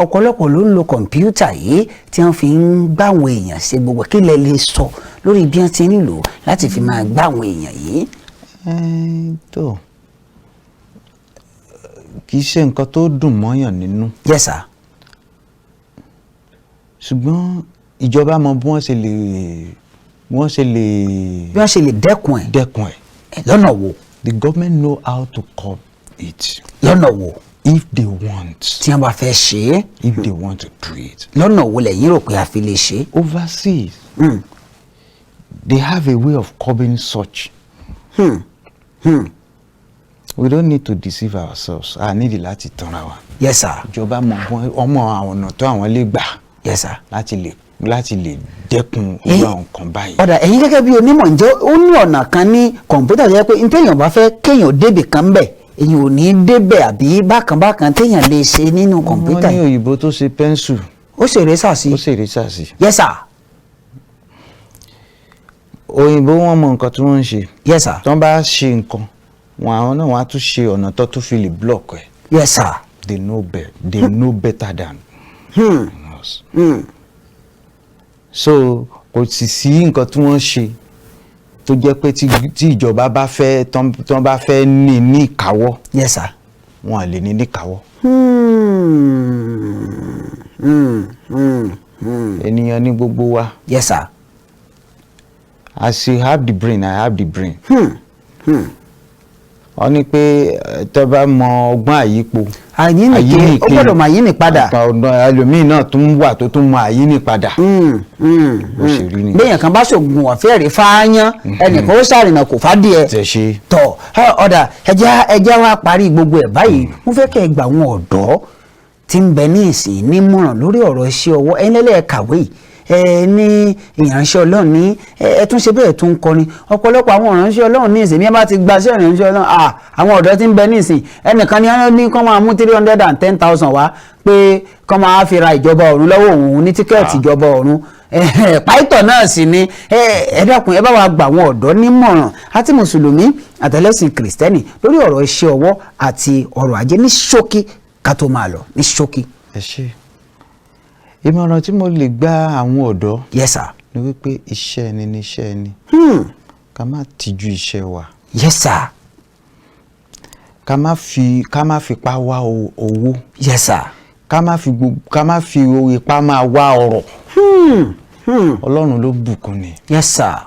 ọ̀pọ̀lọpọ̀ ló ń lo kọ̀ǹpútà yìí tí wọ́n fi ń gbáwọn èèyàn ṣe gbogbo kí lẹ lè sọ lórí bí wọ́n ti ń lò láti fi máa gbáwọn èèyàn yìí. tó kì í ṣe nǹkan tó dùn mọ́yàn nínú. Yes sir. ṣùgbọ́n ìjọba mọ bí wọ́n ṣe lè dẹ́kun ẹ̀. lọ́nà wo. The government know how to curb it. lọ́nà wo. If they want. tí wọ́n bá fẹ́ ṣe é. If they want to do it. lọ́nà wo lẹ́yìn rò pé a fi lè ṣe. Overseas. They have a way of curbing such. We don't need to deceive ourselves. A nídìí láti tanra wa. Yes sir. ìjọba mọ àwọn ọ̀nà tó àwọn lè gbà. Yes sir. láti lè dẹ́kun irú àwọn nǹkan báyìí. ọ̀dà ẹ̀yin gẹ́gẹ́ bí onímọ̀ ǹjẹ́ ó ní ọ̀nà kan ní kọ̀ǹpútà tó yẹ pé ní téèyàn bá fẹ́ kéèyàn débì kan bẹ̀ èyàn ò ní débẹ̀ àbí bákan téèyàn lè ṣe nínú kọ̀ǹpútà. wọ́n ní òyìnbó tó ṣe pẹ́ńsù. ó ṣe rẹ́sà sí. Yes sir. òyìnbó wọn mọ nǹkan tí wọ́n ń ṣe. Yes sir. tí wọ́n bá ṣe nǹkan àwọn náà wọ́n á tún ṣe ọ̀nà tó tún fi lè block ẹ̀. Yes sir. They know better than us. So kò sì sí nǹkan tí wọ́n ṣe tó jẹ́ pé tí ìjọba bá fẹ́ tí wọ́n bá fẹ́ ní ìkáwọ́. Yes sir. wọn à lè ní ìkáwọ́. ènìyàn ní gbogbo wa. Yes sir. As you have the brain, I have the brain. wọ́n ní pé tẹ́ bá mọ ọgbọ́n àyípo. àyíníke ó gbọ́dọ̀ mọ àyíní padà. ọ̀dọ̀ ẹlòmíì náà tún wà tó tún mọ àyíní padà. béèyàn kan bá ṣògùn ọ̀fẹ́ rẹ̀ fáyán ẹnìkan ó ṣàrìnà kò fádìẹ. tọ ọ̀dà ẹja wa parí gbogbo ẹ̀ báyìí mo fẹ́ kẹ́ ẹ gbà àwọn ọ̀dọ́ tí ń bẹ ní ìsìn nímọ̀ràn lórí ọ̀rọ̀ iṣẹ́ ọwọ́ ẹ̀yin lẹ́lẹ́ kàwé ní ìránṣẹ́ Ọlọ́run ní ẹ tún ṣe bẹ́ẹ̀ tún kọrin ọ̀pọ̀lọpọ̀ àwọn ìránṣẹ́ Ọlọ́run ní ìsìn bí wọ́n bá ti gbaṣẹ́ ìránṣẹ́ Ọlọ́run àwọn ọ̀dọ́ tí ń bẹ ní ìsìn ẹnìkan ní kán máa mú 310,000 wá pé kán máa fi ra ìjọba ọ̀run lọ́wọ́ òun ní tíkẹ́ẹ̀tì ìjọba ọ̀run pàìtọ̀ náà sì ni ẹ dákun ẹ bá wa gbà àwọn ọ̀dọ́ nímọ̀ràn àti mùsùlùmí àtẹlẹ́sìn kìrìsìtẹ́nì lórí ọ̀rọ̀ iṣẹ́ ọwọ́ àti ọrọ̀ ajé ní ṣókí ká tó máa lọ ní ṣókí. ẹ ṣé ìmọ̀ràn tí mo lè gba àwọn ọ̀dọ́. Yes sir. ni wípé iṣẹ́ ẹni ni iṣẹ́ ẹni. ká má tijú iṣẹ́ wa. Yes sir. ká má fipá wá owó. Yes sir. ká má fi ipá máa wá ọrọ̀. Ọlọ́run ló bùkún ni. Yes sir.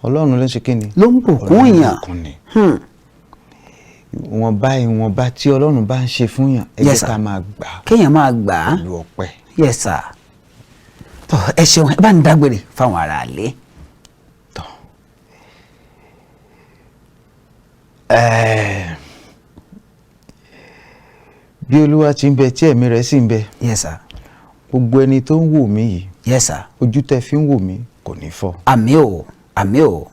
Ọlọ́run ló ṣe kí ni. ló ń bùkún èèyàn. ìwọ̀nba tí Ọlọ́run bá ń ṣe fún yàn ẹ jẹ́ ká máa gbà á. kéèyàn máa gbà á. pẹ̀lú ọpẹ́. Yes sir. tọ ẹ ṣeun ẹ bá ń dágbére fáwọn ará ilé. tọ bí Olúwa ti ń bẹ tí ẹ̀mí rẹ̀ sì ń bẹ. Yes sir. gbogbo ẹni tó ń wò mí yìí. Yes sir. ojú tẹ́ fi ń wò mí kò ní fọ́. àmín o àmín o.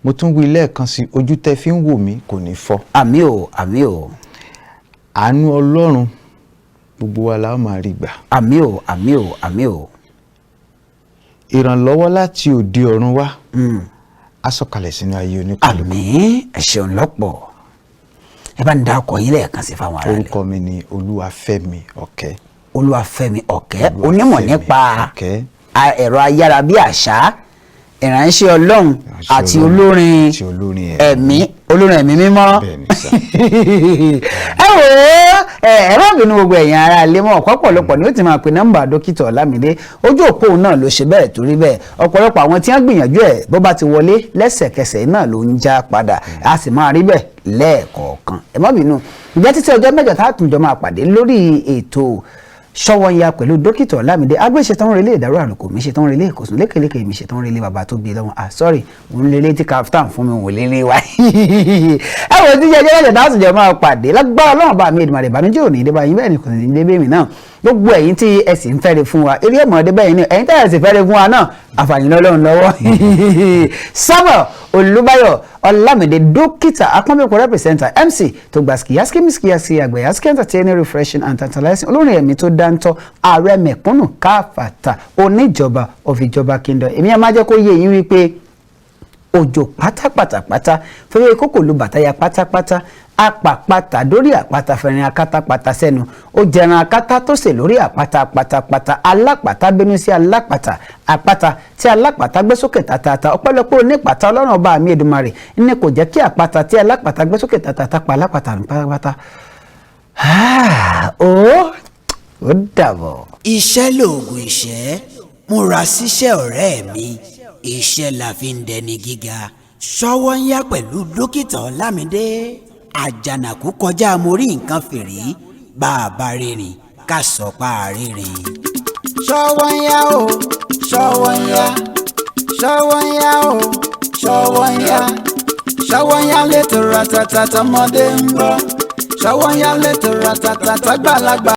mo tún wí lẹ́ẹ̀kan sí ojú tẹ́ fi ń wò mí kò ní fọ́. àmín o àmín o. àánú Ọlọ́run gbogbo wa la ó máa rí gbà. àmín o àmín o àmín o. ìrànlọ́wọ́ láti òde ọ̀run wá á sọ̀kalẹ̀ sínú ayé oníkàlùkù. àmín ẹ ṣeun lọ́pọ̀ ẹ bá ń dá ọkọ̀ yín lẹ́ẹ̀kan sí fáwọn ará ilé. orúkọ mi ni Olúwafẹ́mi Ọ̀kẹ́. Olúwafẹ́mi Ọ̀kẹ́ onímọ̀ nípa ẹ̀rọ ayárabíàṣá ìránṣẹ́ Ọlọ́run àti olórin ẹ̀mí olórin ẹ̀mí mímọ́ ẹ wò ó ẹ má bínú gbogbo ẹ̀yin ará ilé mọ́ ọ̀pọ̀lọpọ̀ ni ó ti máa pe nọ́mbà dókítà Ọlámídé ojú òpó náà ló ṣe bẹ́ẹ̀ torí bẹ́ẹ̀ ọ̀pọ̀lọpọ̀ àwọn tí wọ́n gbìyànjú ẹ̀ bó bá ti wọlé lẹ́sẹ̀kẹsẹ̀ náà ló ń já padà a sì máa rí bẹ́ẹ̀ lẹ́ẹ̀kọ̀ọ̀kan ẹ má bínú ìjẹ́ títí ọjọ́ mẹ́jọ tá a tún jọ máa pàdé lórí ètò Sówónyá pẹ̀lú dókítà Ọlámídé agbéṣetán relé ìdárò àlùkò mi ṣetán relé ìkòsùn lékeleke mi ṣetán relé bàbá tó gbé lọ́wọ́ sorry òun lélé tí Kaftan fún mi wò lélé wa ẹ wò tí jẹjẹrẹ jẹ dáhùn jẹ máa pàdé lágbára Ọlọ́run bá mi Èdùmàrè ìbànújẹ́ òní ìdébà yín bẹ́ẹ̀ ni kò ní débé mi náà gbogbo ẹ̀yin tí ẹ sì ń fẹ́re fún wa eré ẹ̀mọ́ ọdẹ bẹ́ẹ̀ ni ẹ̀yin tí ẹ sì fẹ́re fún wa náà àfààní lọ́lọ́run lọ́wọ́ Samuel Olúbáyọ̀ Ọlámídé dókítà akọ́nbẹ́kọ̀ rẹ́pẹ̀sẹ̀ntà MC tó gba skiyaski miskiyasi àgbẹ̀yàski entertaining refreshing and tantalizing olórin ẹ̀mí tó dáńtọ́ ààrẹ mẹ̀kúnnù káfàtà oníjọba of ìjọba kingdom èmi ẹ̀ máa jẹ́ kó yé yín wípé òjò pátápátápátá fẹ́rẹ́ kókò lu bàtáyà pátápátá apàpàtà lórí àpáta fẹ̀rin akátapàtà sẹ́nu ó jẹran akátá tó sè lórí àpáta pátápátá alápàtà bínú sí alápàtà àpáta tí alápàtà gbé sókè tàtàtà ọpẹ́lọpẹ́ onípàtà Ọlọ́run ọba mi Èdùmàrè ní kò jẹ́ kí àpáta tí alápàtà gbé sókè tàtàtà pa alápàtà pátápátá ó dàbọ̀. iṣẹ́ lóògùn ìṣẹ́ múra síṣẹ́ ọ̀rẹ́ mi iṣẹ́ la fi ń dẹni gíga Sówónyá pẹ̀lú dókítà Ọlámídé àjànàkú kọjá mo rí nǹkan fìrí bá a bá rìnrìn ká sọ pa àrìnrìn. Sówónyá o Sówónyá Sówónyá o Sówónyá Sówónyá létò ratata tọmọdé ń gbọ́ Sówónyá létò ratata tàgbàlagbà.